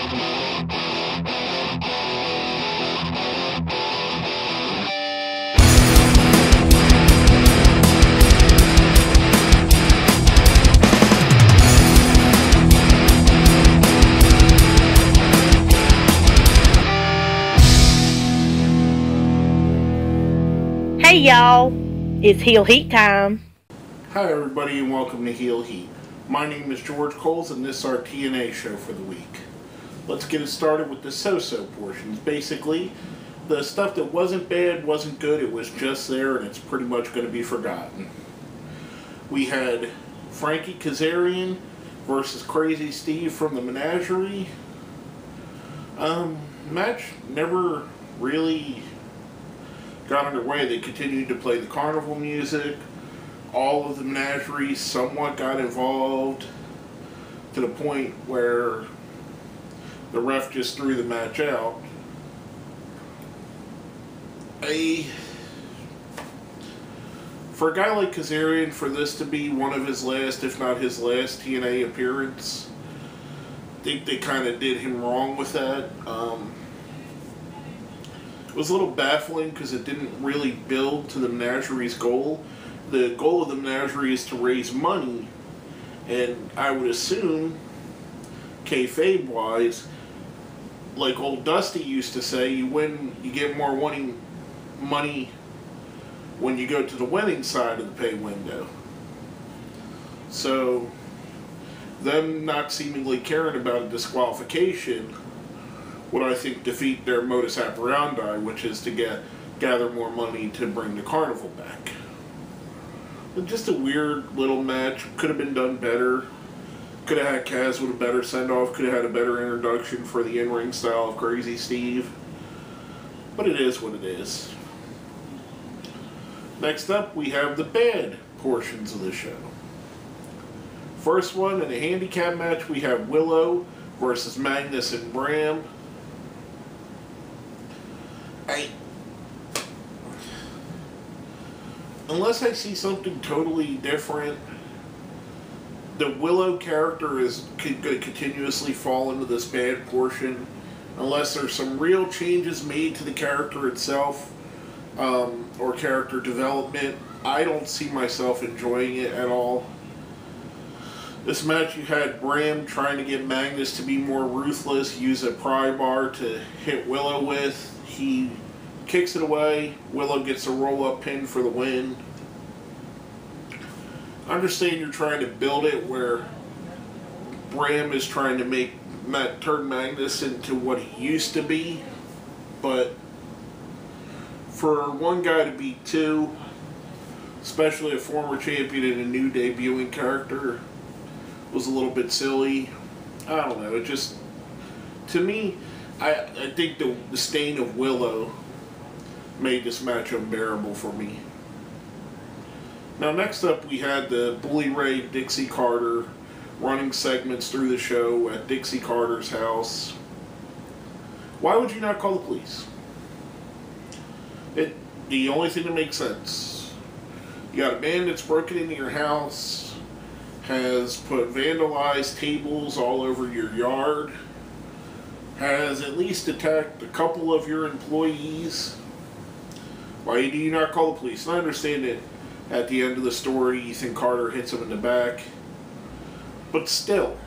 Hey y'all, it's Heel Heat time. Hi everybody and welcome to Heel Heat. My name is George Coles and this is our TNA show for the week. Let's get it started with the so-so portions. Basically, the stuff that wasn't bad, wasn't good, it was just there and it's pretty much going to be forgotten. We had Frankie Kazarian versus Crazy Steve from the Menagerie. Match never really got underway. They continued to play the carnival music. All of the Menagerie somewhat got involved to the point where the ref just threw the match out. For a guy like Kazarian, for this to be one of his last, if not his last, TNA appearance, I think they kind of did him wrong with that. It was a little baffling because it didn't really build to the Menagerie's goal. The goal of the Menagerie is to raise money, and I would assume, kayfabe-wise, like old Dusty used to say, you get more money when you go to the winning side of the pay window. So, them not seemingly caring about a disqualification would, I think, defeat their modus operandi, which is to gather more money to bring the carnival back. But just a weird little match. Could have been done better. Could have had Kaz with a better send-off. Could have had a better introduction for the in-ring style of Crazy Steve. But it is what it is. Next up, we have the bad portions of the show. First one, in a handicap match, we have Willow versus Magnus and Bram. Unless I see something totally different, the Willow character is going to continuously fall into this bad portion. Unless there's some real changes made to the character itself, or character development, I don't see myself enjoying it at all. This match, you had Bram trying to get Magnus to be more ruthless, use a pry bar to hit Willow with. He kicks it away. Willow gets a roll-up pin for the win. I understand you're trying to build it where Bram is trying to turn Magnus into what he used to be, but for one guy to beat two, especially a former champion and a new debuting character, was a little bit silly. I don't know. It just, to me, I think the stain of Willow made this match unbearable for me. Now next up we had the Bully Ray Dixie Carter running segments through the show at Dixie Carter's house. Why would you not call the police? The only thing that makes sense. You got a man that's broken into your house, has put vandalized tables all over your yard, has at least attacked a couple of your employees. Why do you not call the police? And I understand that at the end of the story, Ethan Carter hits him in the back. But still,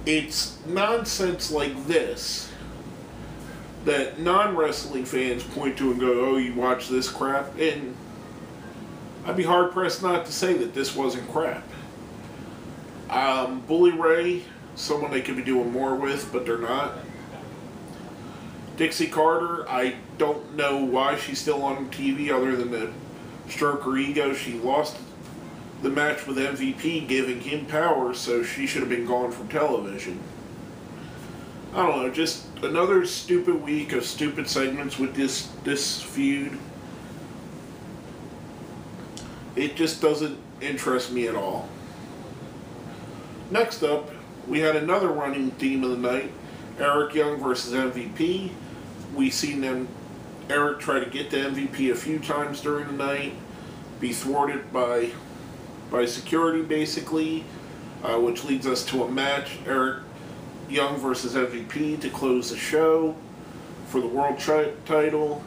it's nonsense like this that non-wrestling fans point to and go, oh, you watch this crap? And I'd be hard-pressed not to say that this wasn't crap. Bully Ray, someone they could be doing more with, but they're not. Dixie Carter, I don't know why she's still on TV other than to stroke her ego. She lost the match with MVP, giving him power, so she should have been gone from television. I don't know, just another stupid week of stupid segments with this feud. It just doesn't interest me at all. Next up, we had another running theme of the night, Eric Young versus MVP. We seen Eric try to get to MVP a few times during the night, be thwarted by security basically, which leads us to a match. Eric Young versus MVP to close the show for the world title.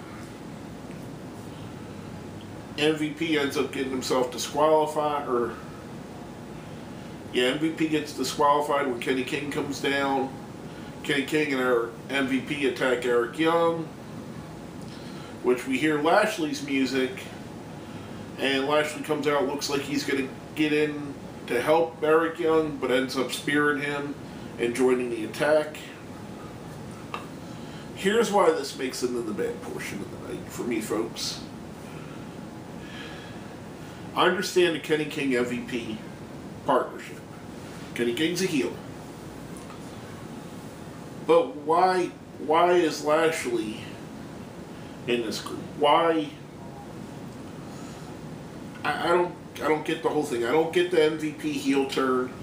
MVP ends up getting himself disqualified, MVP gets disqualified when Kenny King comes down. Kenny King and our MVP attack Eric Young, which we hear Lashley's music, and Lashley comes out, looks like he's going to get in to help Eric Young, but ends up spearing him and joining the attack. Here's why this makes it into the bad portion of the night for me, folks. I understand the Kenny King MVP partnership. Kenny King's a heel. But why is Lashley in this group? Why? I don't get the whole thing. I don't get the MVP heel turn.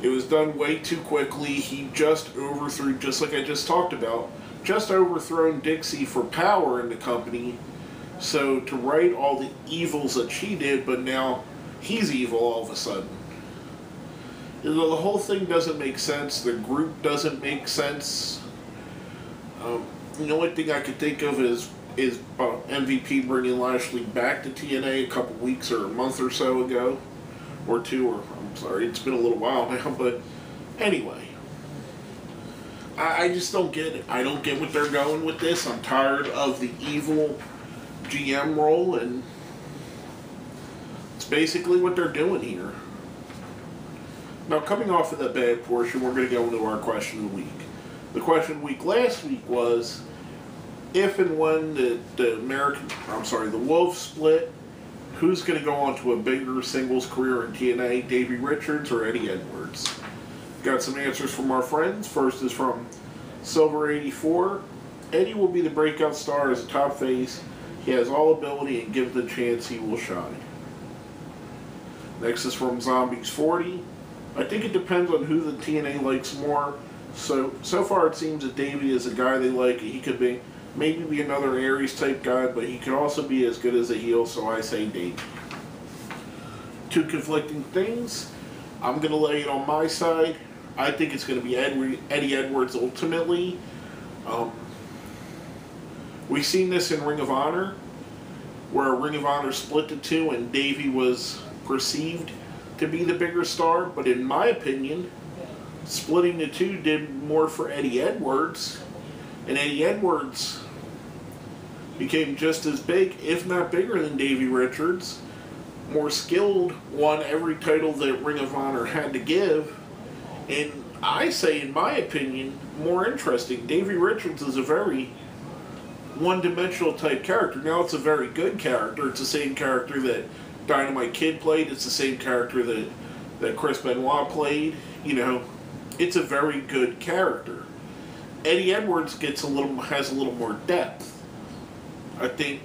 It was done way too quickly. He just overthrew, just like I just talked about, just overthrown Dixie for power in the company. So to right all the evils that she did, but now he's evil all of a sudden. The whole thing doesn't make sense. The group doesn't make sense. The only thing I could think of is MVP bringing Lashley back to TNA a couple weeks or a month or so ago, or two, or I'm sorry, it's been a little while now. But anyway, I just don't get it. I don't get what they're going with this. I'm tired of the evil GM role, and it's basically what they're doing here. Now, coming off of that bad portion, we're going to go into our question of the week. The question of the week last week was, if and when the Wolves split, who's going to go on to a bigger singles career in TNA, Davey Richards or Eddie Edwards? Got some answers from our friends. First is from Silver84. Eddie will be the breakout star as a top face. He has all ability, and give the chance, he will shine. Next is from Zombies40. I think it depends on who the TNA likes more. So far it seems that Davey is a guy they like. He could maybe be another Aries type guy, but he could also be as good as a heel, so I say Davey. Two conflicting things. I'm going to lay it on my side. I think it's going to be Eddie Edwards ultimately. We've seen this in Ring of Honor, where Ring of Honor split the two and Davey was perceived to be the bigger star, but in my opinion, splitting the two did more for Eddie Edwards, and Eddie Edwards became just as big, if not bigger than Davey Richards, more skilled, won every title that Ring of Honor had to give, and I say, in my opinion, more interesting. Davey Richards is a very one-dimensional type character. Now, it's a very good character. It's the same character that Dynamite Kid played. It's the same character that Chris Benoit played. You know, it's a very good character. Eddie Edwards has a little more depth. I think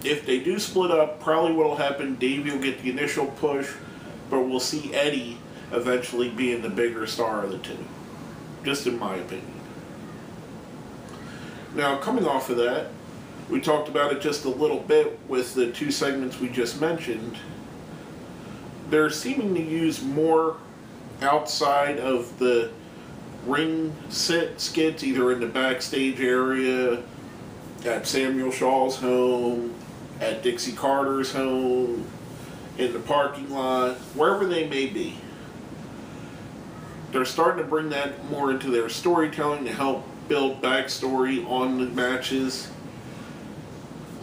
if they do split up, probably what will happen, Davey will get the initial push, but we'll see Eddie eventually being the bigger star of the two. Just in my opinion. Now, coming off of that, we talked about it just a little bit with the two segments we just mentioned. They're seeming to use more outside of the ring skits, either in the backstage area, at Samuel Shaw's home, at Dixie Carter's home, in the parking lot, wherever they may be. They're starting to bring that more into their storytelling to help build backstory on the matches.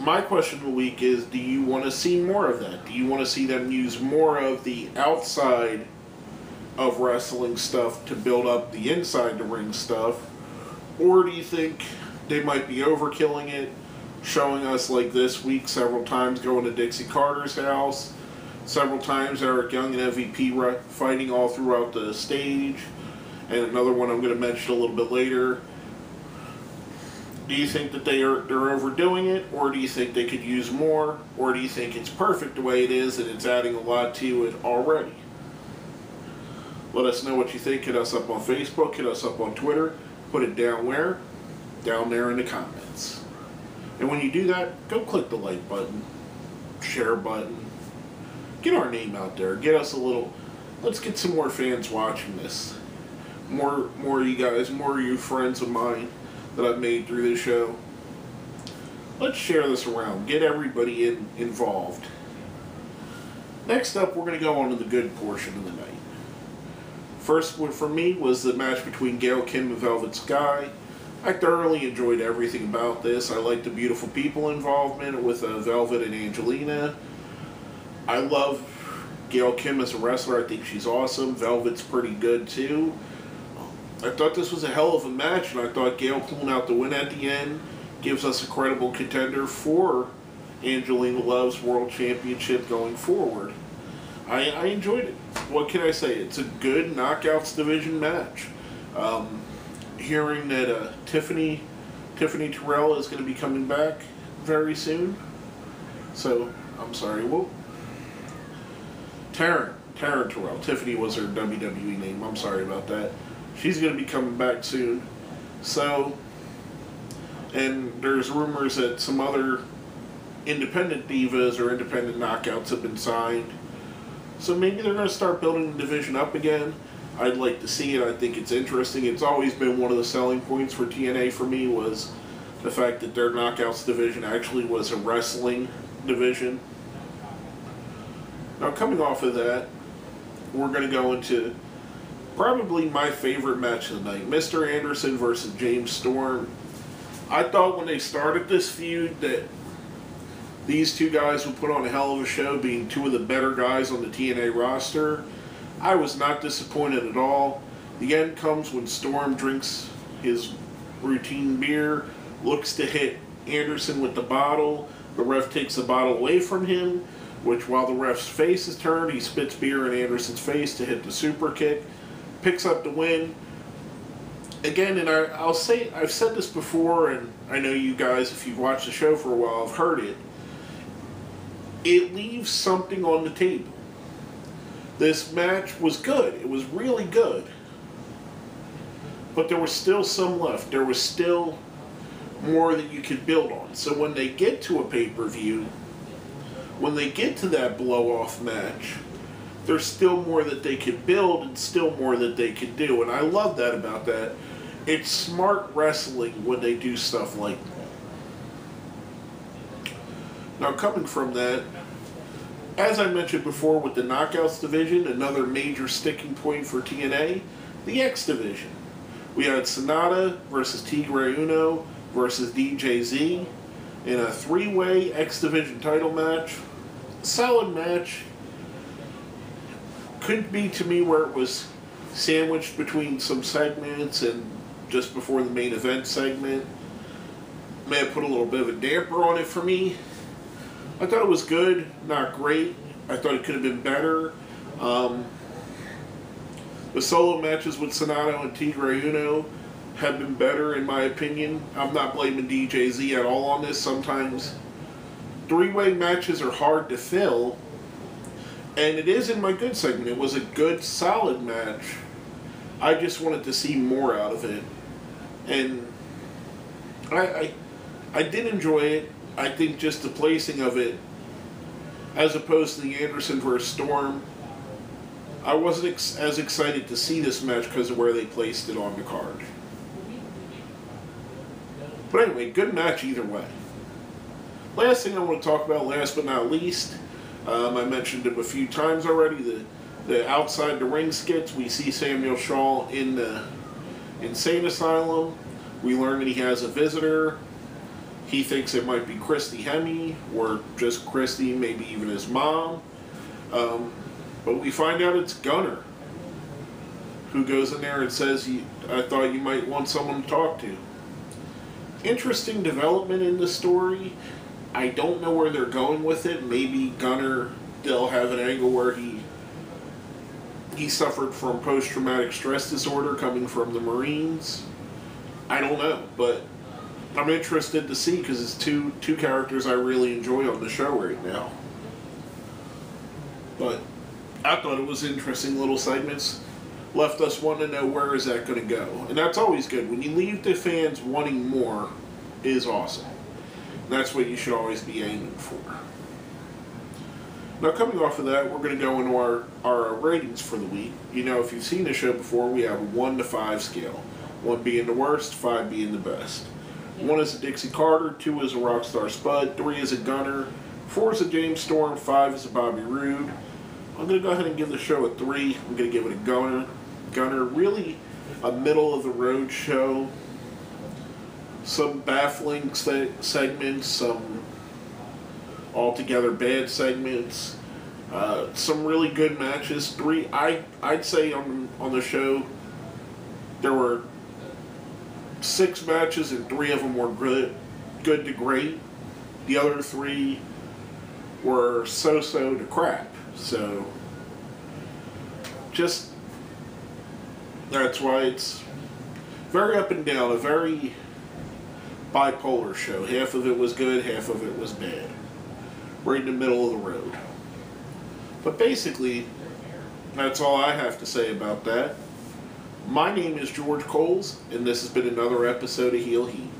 My question of the week is, do you want to see more of that? Do you want to see them use more of the outside of wrestling stuff to build up the inside the ring stuff? Or do you think they might be overkilling it, showing us like this week several times going to Dixie Carter's house, several times Eric Young and MVP fighting all throughout the stage, and another one I'm going to mention a little bit later. Do you think that they're overdoing it, or do you think they could use more, or do you think it's perfect the way it is and it's adding a lot to it already? Let us know what you think. Hit us up on Facebook, hit us up on Twitter, put it down where? Down there in the comments. And when you do that, go click the like button, share button, get our name out there, get us a little, let's get some more fans watching this. more of you guys, more of you friends of mine that I've made through this show. Let's share this around. Get everybody involved. Next up, we're going to go on to the good portion of the night. First one for me was the match between Gail Kim and Velvet Sky. I thoroughly enjoyed everything about this. I like the beautiful people involvement with Velvet and Angelina. I love Gail Kim as a wrestler. I think she's awesome. Velvet's pretty good too. I thought this was a hell of a match, and I thought Gail pulling out the win at the end gives us a credible contender for Angelina Love's World Championship going forward. I enjoyed it. What can I say? It's a good Knockouts division match. Hearing that Tiffany Terrell is going to be coming back very soon. So, I'm sorry, Taryn Terrell. Tiffany was her WWE name. I'm sorry about that. She's going to be coming back soon. So, and there's rumors that some other independent divas or independent knockouts have been signed. So maybe they're going to start building the division up again. I'd like to see it. I think it's interesting. It's always been one of the selling points for TNA for me was the fact that their knockouts division actually was a wrestling division. Now coming off of that, we're going to go into probably my favorite match of the night. Mr. Anderson versus James Storm. I thought when they started this feud that these two guys would put on a hell of a show, being two of the better guys on the TNA roster. I was not disappointed at all. The end comes when Storm drinks his routine beer, looks to hit Anderson with the bottle. The ref takes the bottle away from him, which while the ref's face is turned, he spits beer in Anderson's face to hit the super kick, picks up the win. Again, and I'll say, I've said this before, and I know you guys, if you've watched the show for a while, have heard it. It leaves something on the table. This match was good. It was really good. But there was still some left. There was still more that you could build on. So when they get to a pay-per-view, when they get to that blow-off match, there's still more that they could build and still more that they could do. And I love that about that. It's smart wrestling when they do stuff like that. Now, coming from that, as I mentioned before with the Knockouts division, another major sticking point for TNA, the X division. We had Sonata versus Tigre Uno versus DJZ in a three-way X division title match. Solid match. Could be to me where it was sandwiched between some segments and just before the main event segment. May have put a little bit of a damper on it for me. I thought it was good, not great. I thought it could have been better. The solo matches with Sonata and Tigre Uno have been better, in my opinion. I'm not blaming DJZ at all on this. Sometimes three-way matches are hard to fill, and it is in my good segment. It was a good, solid match. I just wanted to see more out of it, and I did enjoy it. I think just the placing of it, as opposed to the Anderson versus Storm, I wasn't as excited to see this match because of where they placed it on the card. But anyway, good match either way. Last thing I want to talk about, last but not least, I mentioned it a few times already, the outside the ring skits. We see Samuel Shaw in the insane asylum. We learn that he has a visitor. He thinks it might be Christy Hemme, or just Christy, maybe even his mom. But we find out it's Gunner, who goes in there and says, I thought you might want someone to talk to. Interesting development in the story. I don't know where they're going with it. Maybe Gunner, they'll have an angle where he suffered from post-traumatic stress disorder coming from the Marines. I don't know, but I'm interested to see because it's two characters I really enjoy on the show right now. But I thought it was interesting little segments. Left us wanting to know where is that going to go. And that's always good. When you leave the fans wanting more is awesome. And that's what you should always be aiming for. Now, coming off of that, we're going to go into our ratings for the week. You know, if you've seen the show before, we have a 1 to 5 scale. 1 being the worst, 5 being the best. 1 is a Dixie Carter, 2 is a Rockstar Spud, 3 is a Gunner, 4 is a James Storm, 5 is a Bobby Roode. I'm going to go ahead and give the show a 3. I'm going to give it a Gunner. Gunner, really a middle-of-the-road show. Some baffling segments, some altogether bad segments, some really good matches. I'd say on the show there were 6 matches and 3 of them were good to great. The other 3 were so-so to crap. So just that's why it's very up and down, a very bipolar show. Half of it was good, half of it was bad. Right in the middle of the road. But basically, that's all I have to say about that. My name is George Coles, and this has been another episode of Heel Heat.